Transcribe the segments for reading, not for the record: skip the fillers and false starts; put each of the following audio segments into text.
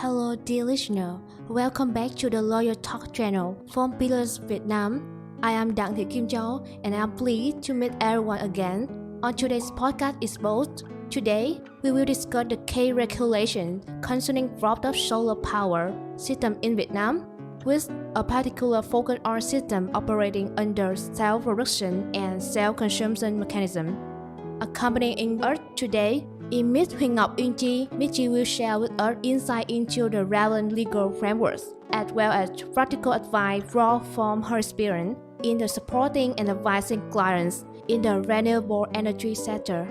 Hello, dear listener. Welcome back to the Lawyer Talk channel from BLawyers Vietnam. I am Dang Thi Kim Chau, and I'm pleased to meet everyone again. On today's podcast is both. Today, we will discuss the key regulation concerning rooftop solar power system in Vietnam, with a particular focus on system operating under self-production and self-consumption mechanism. Accompanying us today is Ms. Huynh Ngoc Uyen Chi. Ms. Chi will share with us insight into the relevant legal frameworks, as well as practical advice drawn from her experience in the supporting and advising clients in the renewable energy sector.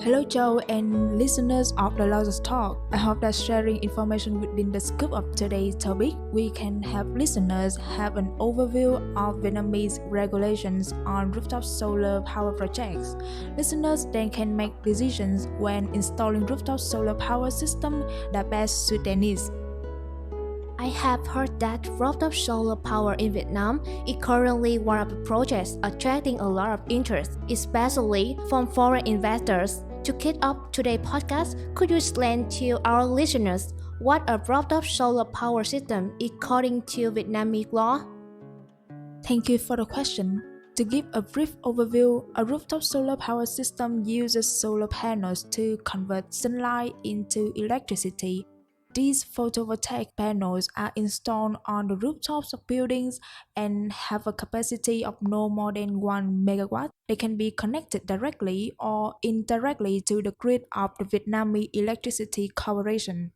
Hello, Joe and listeners of the Lawyers Talk. I hope that sharing information within the scope of today's topic, we can help listeners have an overview of Vietnamese regulations on rooftop solar power projects. Listeners then can make decisions when installing rooftop solar power system that best suit their needs. I have heard that rooftop solar power in Vietnam is currently one of the projects attracting a lot of interest, especially from foreign investors. To kick off today's podcast, could you explain to our listeners what a rooftop solar power system is according to Vietnamese law? Thank you for the question. To give a brief overview, a rooftop solar power system uses solar panels to convert sunlight into electricity. These photovoltaic panels are installed on the rooftops of buildings and have a capacity of no more than 1 megawatt. They can be connected directly or indirectly to the grid of the Vietnamese Electricity Corporation.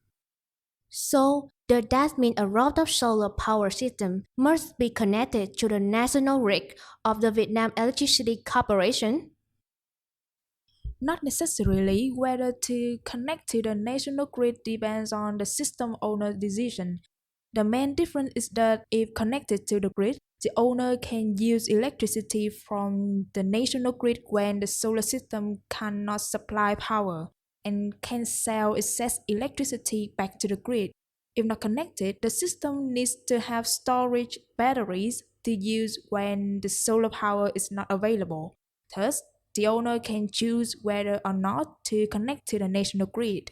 So, does that mean a rooftop solar power system must be connected to the national grid of the Vietnam Electricity Corporation? Not necessarily. Whether to connect to the national grid depends on the system owner's decision. The main difference is that if connected to the grid, the owner can use electricity from the national grid when the solar system cannot supply power and can sell excess electricity back to the grid. If not connected, the system needs to have storage batteries to use when the solar power is not available. Thus, the owner can choose whether or not to connect to the national grid.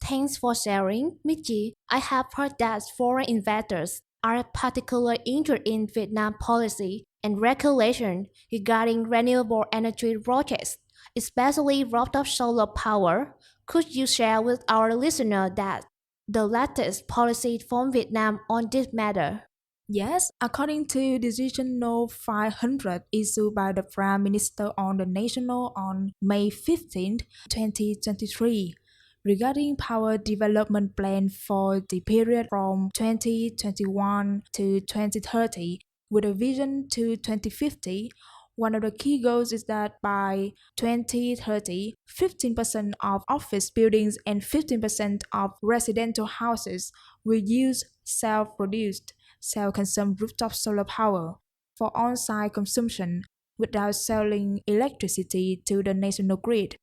Thanks for sharing, Michi. I have heard that foreign investors are particularly interested in Vietnam policy and regulation regarding renewable energy projects, especially rooftop solar power. Could you share with our listener that the latest policy from Vietnam on this matter? Yes, according to Decision No. 500 issued by the Prime Minister on the National on May 15, 2023, regarding power development plan for the period from 2021 to 2030 with a vision to 2050. One of the key goals is that by 2030, 15% of office buildings and 15% of residential houses will use self-produced self-consumed rooftop solar power for on-site consumption without selling electricity to the national grid.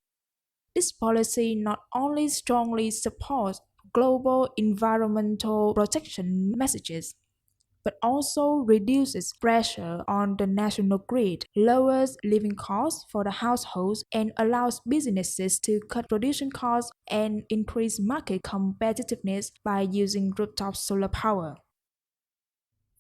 This policy not only strongly supports global environmental protection messages, but also reduces pressure on the national grid, lowers living costs for the households, and allows businesses to cut production costs and increase market competitiveness by using rooftop solar power.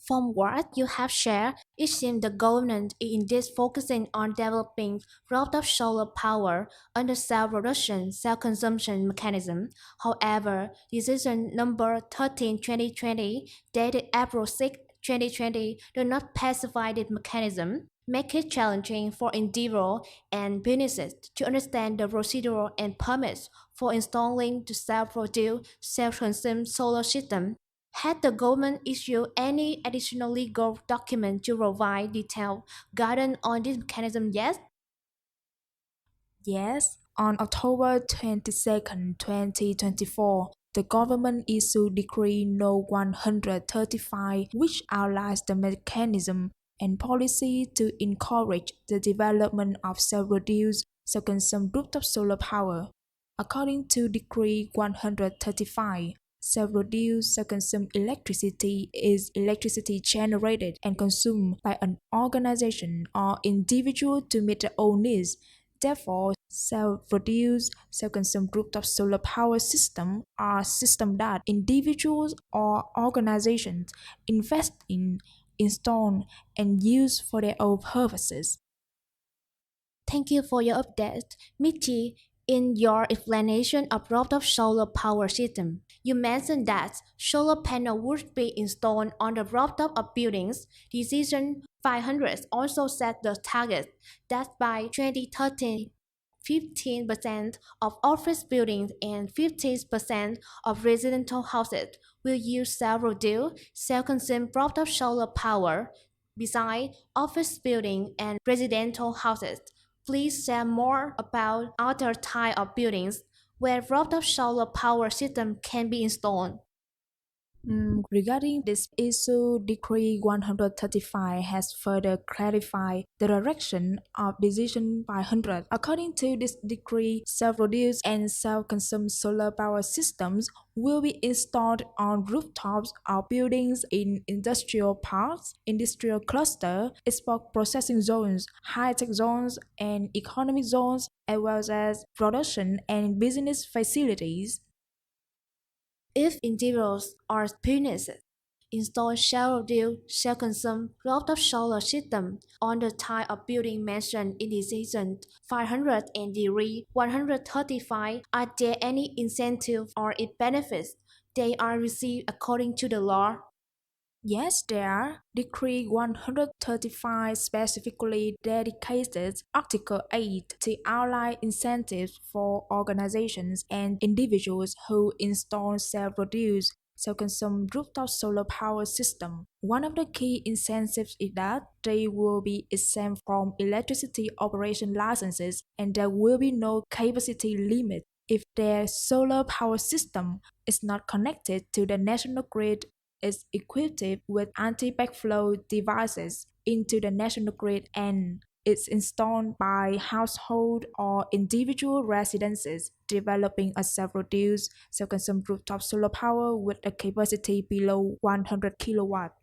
From what you have shared, it seems the government is indeed focusing on developing rooftop solar power under self-production, self-consumption mechanism. However, Decision number 13/2020, dated April 6, 2020, does not specify this mechanism, make it challenging for individuals and businesses to understand the procedure and permits for installing the self-produced, self-consumed solar system. Has the government issued any additional legal document to provide detailed guidance on this mechanism yet? Yes, on October 22, 2024, the government issued Decree No. 135, which outlines the mechanism and policy to encourage the development of self-produced, self-consumed rooftop solar power. According to Decree 135, self-produced, self-consumed electricity is electricity generated and consumed by an organization or individual to meet their own needs. Therefore, Self-produced, self-consumed rooftop solar power system are systems that individuals or organizations invest in, install, and use for their own purposes. Thank you for your update. Michi, in your explanation of rooftop solar power system, you mentioned that solar panel would be installed on the rooftop of buildings. Decision 500 also set the target that by 2030, 15% of office buildings and 15% of residential houses will use self-produced, self-consumed rooftop solar power. Besides office buildings and residential houses, please share more about other type of buildings where rooftop solar power system can be installed. Regarding this issue, Decree 135 has further clarified the direction of Decision 500. According to this decree, self-produced and self-consumed solar power systems will be installed on rooftops of buildings in industrial parks, industrial clusters, export processing zones, high-tech zones, and economic zones, as well as production and business facilities. If individuals or businesses install self-produced, self-consumed rooftop solar system on the type of building mentioned in Decision 500 and Decree 135, are there any incentives or benefits they are received according to the law? Yes, there are. Decree 135 specifically dedicated Article 8 to outline incentives for organizations and individuals who install self-produced, self-consumed rooftop solar power system. One of the key incentives is that they will be exempt from electricity operation licenses and there will be no capacity limit if their solar power system is not connected to the national grid, is equipped with anti-backflow devices into the national grid, and it's installed by household or individual residences developing a self-produced, self-consumed rooftop solar power with a capacity below 100 kilowatt.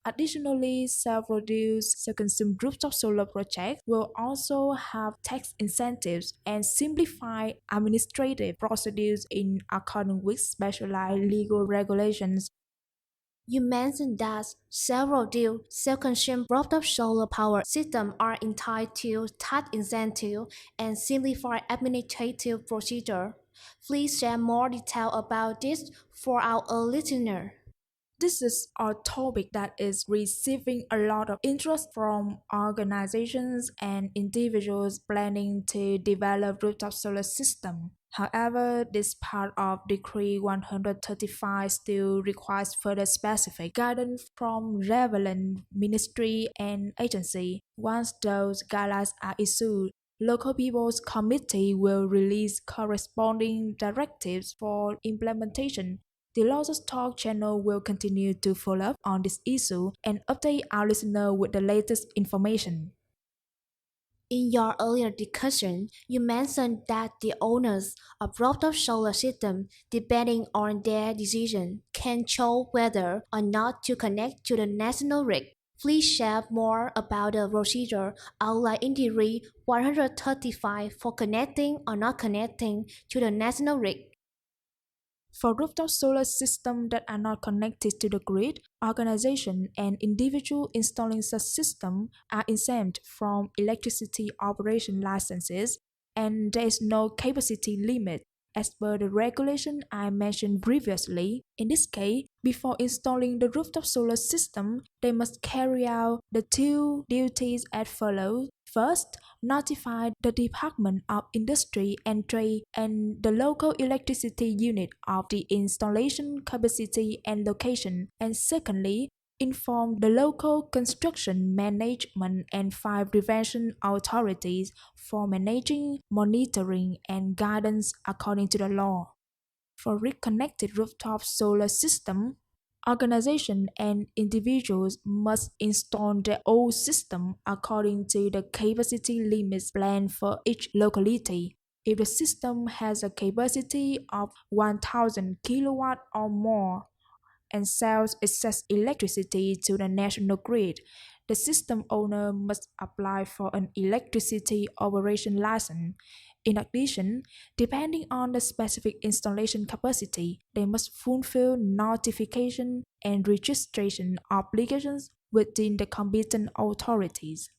Additionally, self-produced, self-consumed rooftop solar projects will also have tax incentives and simplify administrative procedures in accordance with specialized legal regulations. You mentioned that several new self-consumed rooftop solar power systems are entitled to tax incentive and simplified administrative procedure. Please share more detail about this for our listener. This is a topic that is receiving a lot of interest from organizations and individuals planning to develop rooftop solar system. However, this part of Decree 135 still requires further specific guidance from relevant ministry and agency. Once those guidelines are issued, Local People's Committee will release corresponding directives for implementation. The Lawyers Talk channel will continue to follow up on this issue and update our listener with the latest information. In your earlier discussion, you mentioned that the owners of rooftop solar system, depending on their decision, can choose whether or not to connect to the national grid. Please share more about the procedure outlined in Decree 135 for connecting or not connecting to the national grid. For rooftop solar systems that are not connected to the grid, organizations and individuals installing such systems are exempt from electricity operation licenses, and there is no capacity limit as per the regulation I mentioned previously. In this case, before installing the rooftop solar system, they must carry out the two duties as follows. First, notify the Department of Industry and Trade and the local electricity unit of the installation capacity and location. And secondly, inform the local construction management and fire prevention authorities for managing, monitoring, and guidance according to the law. For reconnected rooftop solar system, organizations and individuals must install their own system according to the capacity limits planned for each locality. If the system has a capacity of 1000 kilowatt or more and sells excess electricity to the national grid, the system owner must apply for an electricity operation license. In addition, depending on the specific installation capacity, they must fulfill notification and registration obligations within the competent authorities.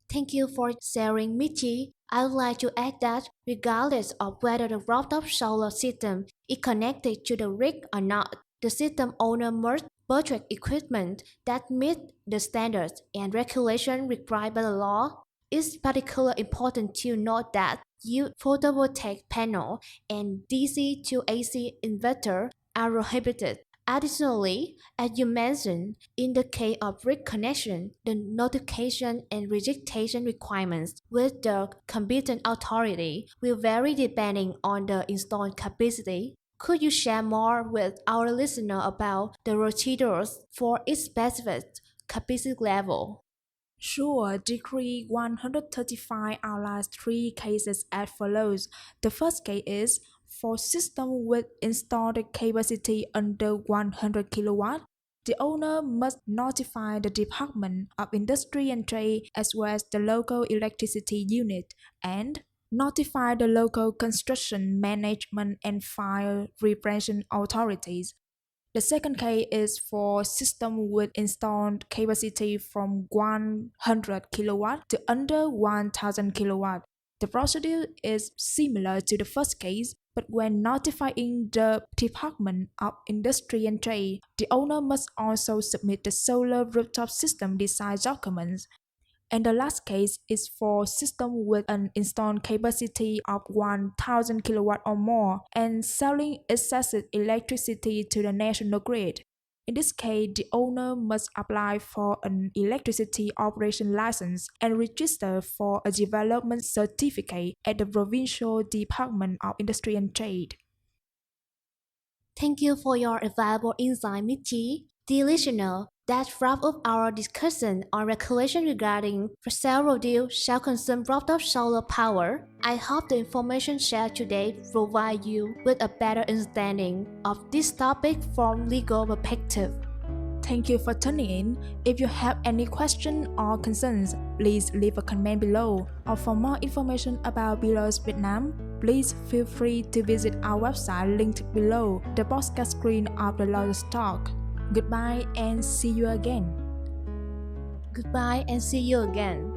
Thank you for sharing, Michi. I would like to add that regardless of whether the rooftop solar system is connected to the grid or not, the system owner must purchase equipment that meet the standards and regulations required by the law. It's particularly important to note that use photovoltaic panel and DC to AC inverter are prohibited. Additionally, as you mentioned, in the case of grid connection, the notification and registration requirements with the competent authority will vary depending on the installed capacity. Could you share more with our listener about the procedures for each specific capacity level? Sure, Decree 135 outlines three cases as follows. The first case is for system with installed capacity under 100 kW. The owner must notify the Department of Industry and Trade as well as the local electricity unit and notify the local construction management and fire repression authorities. The second case is for system with installed capacity from 100 kW to under 1000 kW. The procedure is similar to the first case, but when notifying the Department of Industry and Trade, the owner must also submit the solar rooftop system design documents. And the last case is for system with an installed capacity of 1000 kW or more and selling excessive electricity to the national grid. In this case, the owner must apply for an electricity operation license and register for a development certificate at the Provincial Department of Industry and Trade. Thank you for your valuable insight, Michi. Dear listener, that wraps up our discussion on regulation regarding self-produced, self-consumed rooftop solar power. I hope the information shared today provides you with a better understanding of this topic from legal perspective. Thank you for tuning in. If you have any questions or concerns, please leave a comment below. Or for more information about BLawyers Vietnam, please feel free to visit our website linked below the podcast screen of the Lawyers Talk. Goodbye and see you again. Goodbye and see you again.